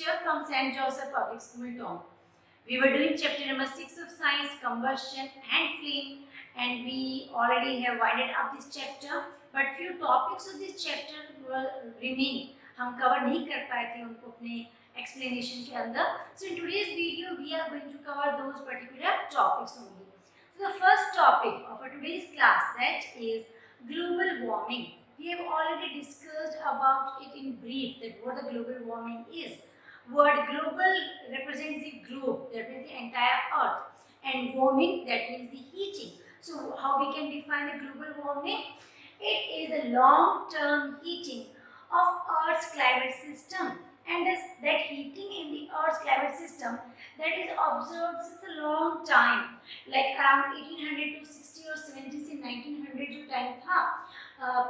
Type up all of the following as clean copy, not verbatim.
teacher from St. Joseph Public School, Tom. We were doing chapter number 6 of science, combustion and flame, and we already have winded up this chapter, but few topics of this chapter will remain. हम cover नहीं कर पाए थे उनको अपने explanation के अंदर. So in today's video we are going to cover those particular topics only. So the first topic of our today's class, that is global warming. We have already discussed about it in brief, that what the global warming is. Word global represents the globe, that means the entire earth, and warming, that means the heating. So how we can define the global warming? It is a long-term heating of Earth's climate system, and that heating in the Earth's climate system that is observed since a long time, like around 1800 to 60 or 70 से 1900 जो time था,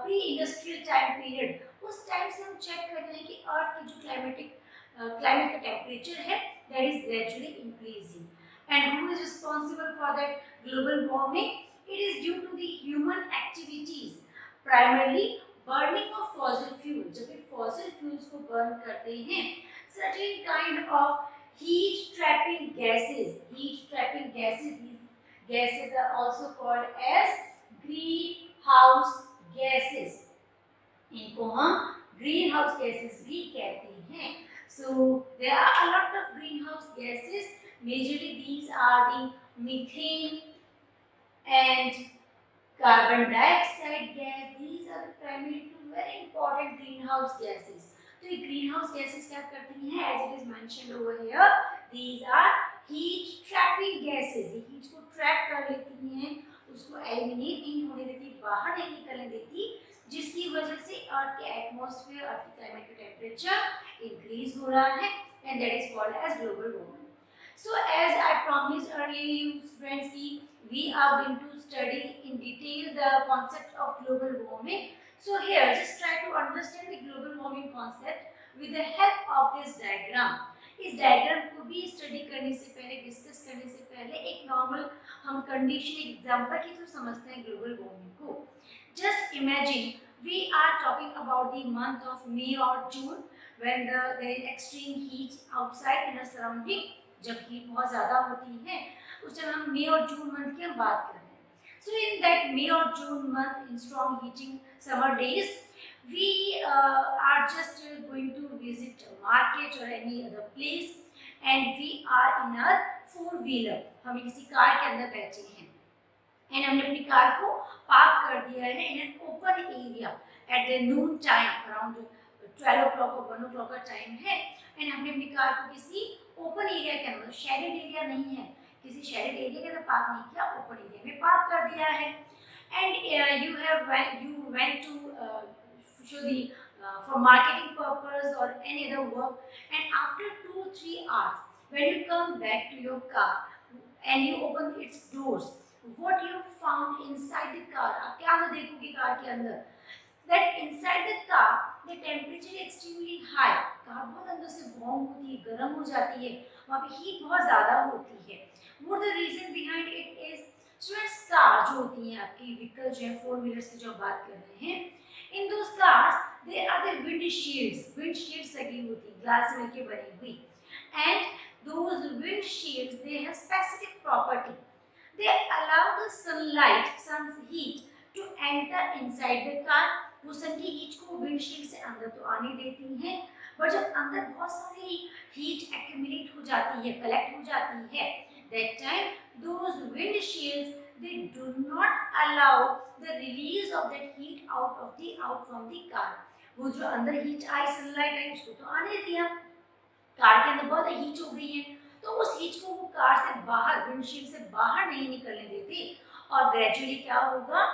pre industrial time period, उस time से हम check कर रहे हैं कि अर्थ की जो क्लाइमेट का टेम्परेचर है that is gradually increasing. And who is responsible for that global warming? It is due to the human activities, primarily burning of fossil fuel. जब भी फॉसिल फ्यूल्स को बर्न करते हैं, certain kind of heat trapping gases, these gases are also called as greenhouse gases. इनको हम greenhouse gases भी कहते हैं. So there are a lot of greenhouse gases. Majorly these are the methane and carbon dioxide gas. These are the primary two very important greenhouse gases. तो ये greenhouse gases क्या करती हैं? As it is mentioned over here, these are heat trapping gases. ये heat को trap कर लेती हैं, उसको eliminate नहीं होने देती, बाहर नहीं निकलने देती, जिसकी वजह से अर्थ के एटमॉस्फेयर, अर्थ की क्लाइमेट का टेम्परेचर इंक्रीज हो रहा है, and that is called as global warming. So as I promised earlier, friends, we are going to study in detail the concept of global warming. So here, just try to understand the global warming concept with the help of this diagram. इस diagram को भी study करने से पहले, discuss करने से पहले, एक नॉर्मल हम कंडीशन, एक एग्जांपल के थ्रू समझते हैं ग्लोबल वार्मिंग को. Just imagine we are talking about the month of May or June when there is extreme heat outside in a surrounding. जब हीट बहुत ज़्यादा होती है उस टाइम हम मई और जून मंथ की हम बात कर रहे हैं. So in that May or June month, in strong heating summer days, we are just going to visit a market or any other place, and we are in a four-wheeler. हम किसी car के अंदर बैठे हैं, and हमने अपनी car को park कर दिया है in an open area at the noon time, around 12 o'clock or 1 o'clock का टाइम है, and हमने अपनी कार को किसी ओपन एरिया के अंदर, शेडेड एरिया नहीं है, किसी शेडेड एरिया के अंदर पार्क नहीं किया, ओपन एरिया में पार्क कर दिया है. And you went to show the for marketing purpose or any other work, and after 2-3 hours when you come back to your car and you open its doors, what you found inside the car? आप क्या देखोगे car के अंदर? That inside the car the temperature is extremely high. Car बहुत अंदर से warm होती है, गर्म हो जाती है, वहाँ पे हीट बहुत ज़्यादा होती है. What the reason behind it is, students, car जो होती हैं आपकी व्हीकल जो है, फोर व्हीलर्स की जो बात कर रहे हैं, in those cars there are the windshields लगी होती है, ग्लास में के बनी हुई, and those windshields they have specific property. They allow the sun's heat to enter inside the car. वो सन की हीट को विंडशील्ड से अंदर तो आने देती हैं, पर जब अंदर बहुत सारी हीट एक्यूमुलेट हो जाती है, कलेक्ट हो जाती है, that time those windshields they do not allow the release of that heat out from the car. वो जो अंदर हीट आई, सनलाइट आई, उसको तो आने दिया, कार के अंदर बहुत हीट हो गई है, तो उस हीट को वो कार से बाहर, विंडशील्ड से बाहर नहीं निकलने देती, और ग्रेजुअली क्या होगा,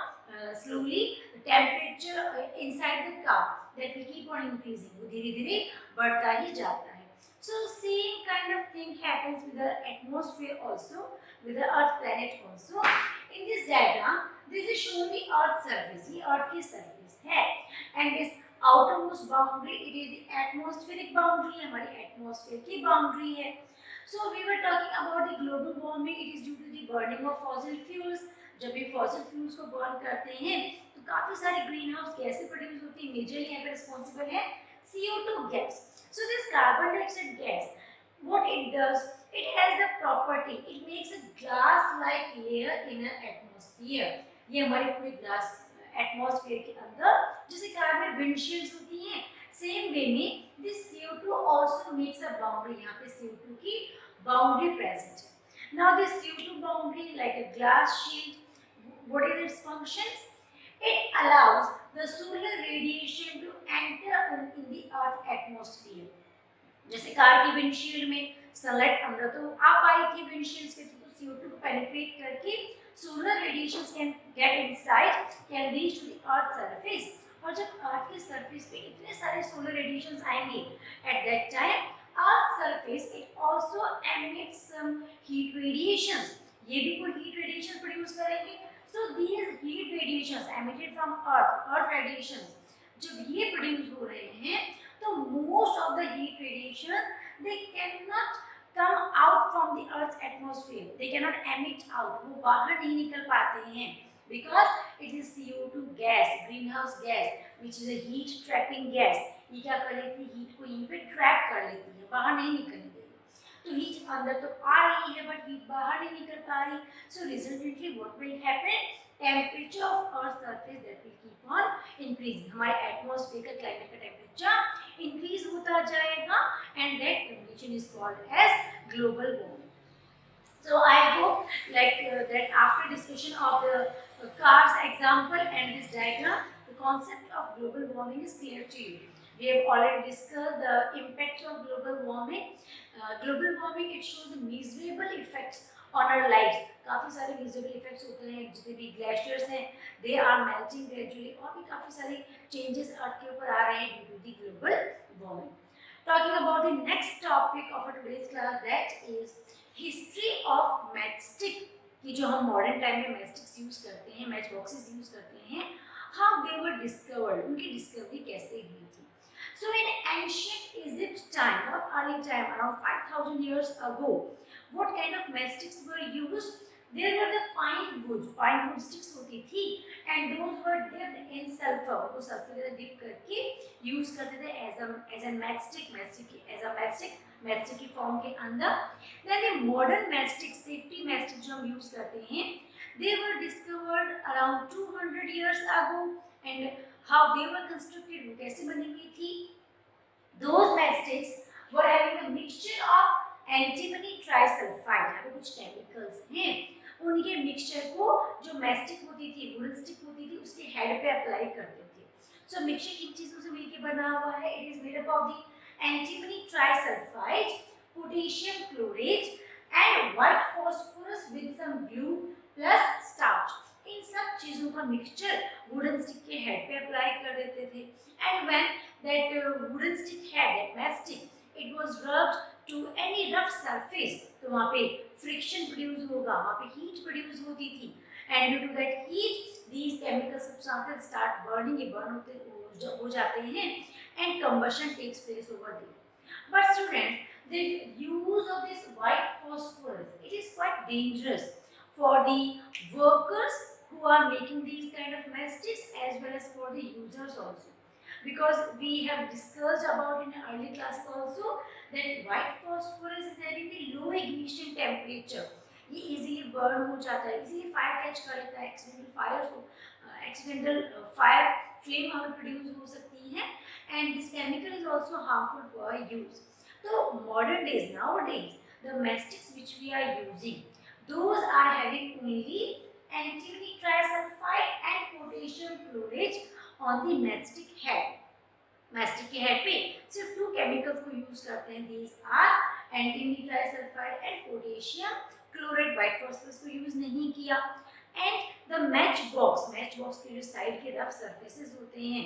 slowly the temperature inside the car that will keep on increasing, वो धीरे धीरे बढ़ता ही जाता है. So same kind of thing happens with the atmosphere also, with the earth planet also. In this diagram this is shown the earth surface, ये earth की surface है, and this outermost boundary it is the atmospheric boundary, हमारी atmosphere की boundary है. So we were talking about the global warming. It is due to the burning of fossil fuels. जब भी fossil fuels को burn करते हैं तो काफ़ी सारी ग्रीन हाउस गैसें प्रोड्यूस होती है. मेजरली यहाँ पे रिस्पॉन्सिबल है CO2 gas. So this carbon dioxide gas, what it does, it has the property, it makes a glass-like layer in an atmosphere. ये हमारे पूरे ग्लास एटमॉस्फेयर के अंदर जैसे कार में विंडशील्ड्स होती हैं, सेम वे में this CO2 also makes a boundary. यहाँ पे CO2 की boundary present है. Now this CO2 boundary like a glass shield, what is its functions? It allows the solar radiation to enter in the earth atmosphere. जैसे car की windshield में sunlight अंदर तो आ पाई थी विंडशील्ड्स के थ्रू, तो CO2 को पेनिट्रेट करके solar radiations can get inside, can reach to the earth surface. और जब अर्थ के सरफेस पे इतने सारे सोलर रेडिएशंस आएंगे at that time earth surface it also emits some heat radiations. ये भी कोई हीट रेडिएशन प्रोड्यूस करेंगे. So these heat radiations emitted from earth radiations जब ये प्रोड्यूस हो रहे हैं तो most of the heat radiation they cannot come out from the earth's atmosphere, they cannot emit out, वो बाहर नहीं निकल पाते हैं because it is CO2 gas, greenhouse gas, which is a heat trapping gas. ये क्या कर लेती है, हीट को यहीं पे ट्रैप कर लेती है, बाहर नहीं निकलने देगी. तो हीट अंदर तो आ रही है बट हीट बाहर नहीं निकल पा रही. So resultantly what will happen, temperature of earth surface that will keep on increasing. हमारे एटमॉस्फेयर का क्लाइमेट का टेम्परेचर इंक्रीज होता जाएगा and that condition is called as global warming. So I hope that after discussion of the cars example and this diagram, the concept of global warming is clear to you. We have already discussed the impacts of global warming. Global warming, it shows the miserable effects on our lives. काफ़ी सारे miserable effects होते हैं, जितने भी glaciers हैं, they are melting gradually, और भी काफ़ी सारे changes अर्थ के ऊपर आ रहे हैं due to the global warming. Talking about the next topic of our today's class, that is history of matchstick. कि जो हम modern time में matchsticks use करते हैं, match boxes use करते हैं, how they were discovered, उनकी discovery कैसे हुई थी. So in ancient Egypt time or early time, around 5,000 years ago, what kind of matchsticks were used? There were the pine wood sticks होती थी, and those were dipped in sulfur. वो sulfur के साथ dip करके use करते थे as a matchstick की form के अंदर. Then the modern matchstick, safety matchstick जो हम use करते हैं, they were discovered around 200 years ago, and how they were constructed, वो कैसे बनी हुई थी. Those matchsticks were having a mixture of antimony trisulfide. यहाँ पे कुछ chemicals हैं, उनके मिक्सचर को जो मैस्टिक होती थी, वुडन स्टिक होती थी, उसके हेड पे अप्लाई करते थे. सो मिक्सचर किन चीज़ों से मिलकर बना हुआ है? It is made up of the antimony trisulphide, potassium chlorate and white phosphorus with some glue plus starch. इन सब चीज़ों का मिक्सचर वुडन स्टिक के हेड पे अप्लाई कर देते थे. And when that wooden stick head, that mastic, it was rubbed to any rough surface, तो वहाँ पे friction produce होगा, वहाँ पे heat produce होती थी, and due to that heat these chemical substances start burning, ये burn हो जाते हैं, and combustion takes place over there. But students, the use of this white phosphorus, it is quite dangerous for the workers who are making these kind of matchsticks as well as for the users also. Because we have discussed about in early classes also that white phosphorus is having the low ignition temperature. ये easily burn हो जाता है, easily fire catch कर लेता है, accidental fire flame हमें produce हो सकती है, and this chemical is also harmful for use. So modern days, nowadays, the matchsticks which we are using, those are having only antimony trisulfide and potassium chlorate on the matchstick head. Matchstick के head पे सिर्फ 2 chemicals को use करते हैं. These are antimony trisulphide and potassium chloride. White phosphorus को use नहीं किया. And the match box के जो साइड के रफ सरफेसेस होते हैं,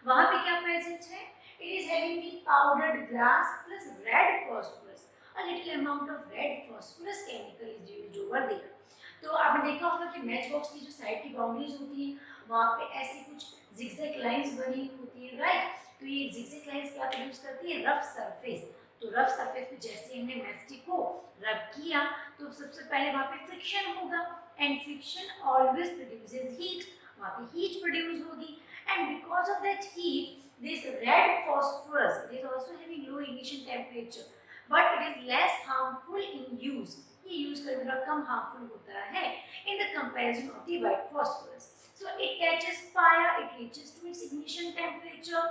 वहाँ पे क्या प्रेजेंट है? It is having the powdered glass plus red phosphorus. A little amount of red phosphorus chemical is used over there. तो आपने देखा होगा कि मैच बॉक्स की जो साइड की बाउंड्रीज होती हैं, वहाँ पे ऐसी कुछ जिगजैग लाइंस बनी होती है, राइट. तो ये जिगजैग लाइंस क्या प्रोड्यूस करती है? Rough surface. तो रफ सरफेस पे जैसे हमने मैस्टिक को रब किया तो सबसे पहले वहाँ पे फ्रिक्शन होगा, and friction always produces heat. वहाँ पे हीट प्रोड्यूस होगी, and because of that heat this red phosphorus, it is also having low ignition temperature, but it is less harmful in use. ये यूज करने में कम harmful होता है in the comparison of the white phosphorus. So it catches fire, it reaches to its ignition temperature,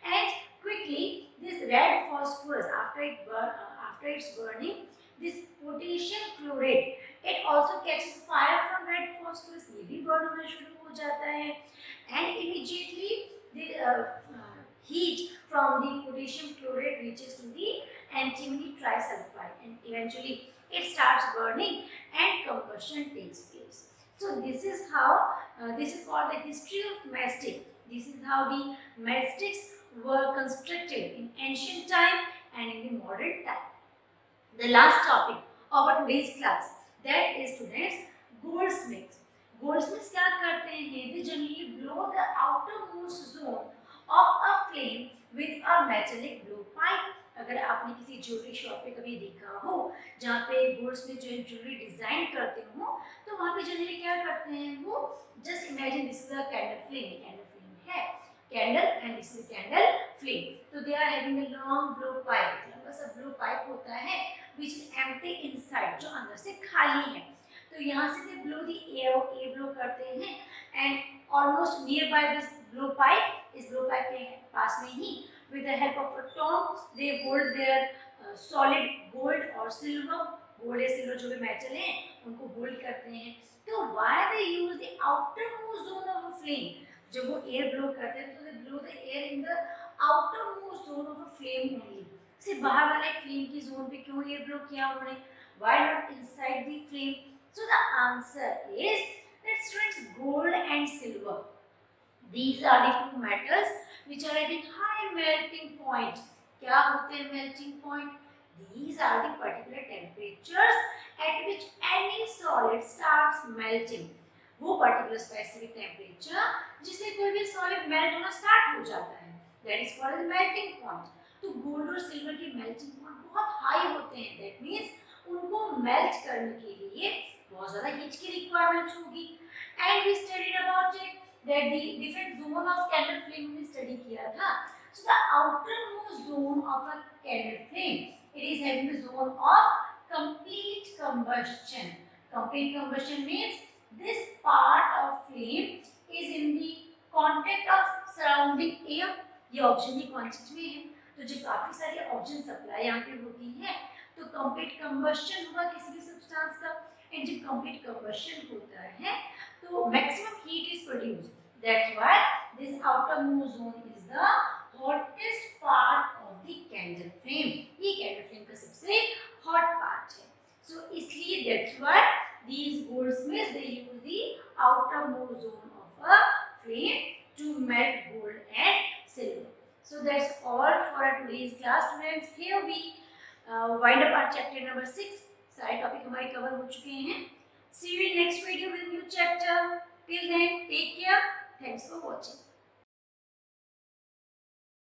and quickly this red phosphorus after its burning, this potassium chlorate, it also catches fire from red phosphorus. ये भी burn होना शुरू हो जाता है, and immediately the heat from the potassium chlorate reaches to the antimony trisulfide, and eventually it starts burning and combustion takes place. So this is how this is called the history of matchstick. This is how the matchsticks were constructed in ancient time and in the modern time. The last topic of our today's class, that is students, goldsmiths. Goldsmiths क्या करते हैं? They generally blow the outermost zone of a flame with a metallic blowpipe. अगर आपने किसी jewellery shop पे कभी देखा हो जहाँ पे गोल्ड्समिथ जो है ज्वेलरी डिजाइन करते हो, तो वहाँ पे जनरली क्या करते हैं वो, just imagine this is a candle flame है, candle and this is candle flame, तो they are having a long blow pipe, लंबा सा ब्लो पाइप होता है which is empty inside, जो अंदर से खाली है, तो यहाँ से दे ब्लो द एयर ब्लो करते हैं, and almost near by this blow pipe, इस ब्लो पाइप के पास में ही with the help of a tongue they hold their solid gold or silver, gold या silver जो भी metal हैं उनको hold करते हैं. तो why they use the outermost zone of a flame, जब वो air blow करते हैं तो they blow the air in the outermost zone of a flame only. सिर्फ बाहर वाले flame की zone पे क्यों air blow किया उन्होंने, why not inside the flame? So the answer is that students, gold and silver, these are the two metals which are having high melting point. क्या होते हैं melting point? These are the particular temperatures at which any solid starts melting. वो particular specific temperature जिससे कोई भी solid melt होना start हो जाता है, that is called as melting point. तो gold और silver की melting point बहुत high होते हैं, that means उनको melt करने के लिए बहुत ज़्यादा heat की requirement होगी. And we studied about it that the different zone of candle flame में study किया था. So the outermost zone of a candle flame, it is having the zone of complete combustion. Complete combustion means this part of flame is in the contact of surrounding air. ये oxygen की quantity में है, तो जब काफी सारी oxygen supply यहाँ पे होती है तो कंप्लीट कंबस्शन होगा किसी भी सब्सटेंस का, एंड जब कंप्लीट कंबस्शन होता है तो maximum heat is produce. That's why this outermost zone is the hottest part of the candle flame. ये कैंडल फ्लेम का सबसे हॉट पार्ट है. सो इसलिए that's why these goldsmiths they use the outermost zone of a flame to melt gold and silver. So that's all for our today's class, students. Here we wind up our chapter number 6. सारे topic हमारे cover हो चुके हैं. See you in next video with new chapter. Till then, take care. Thanks for watching.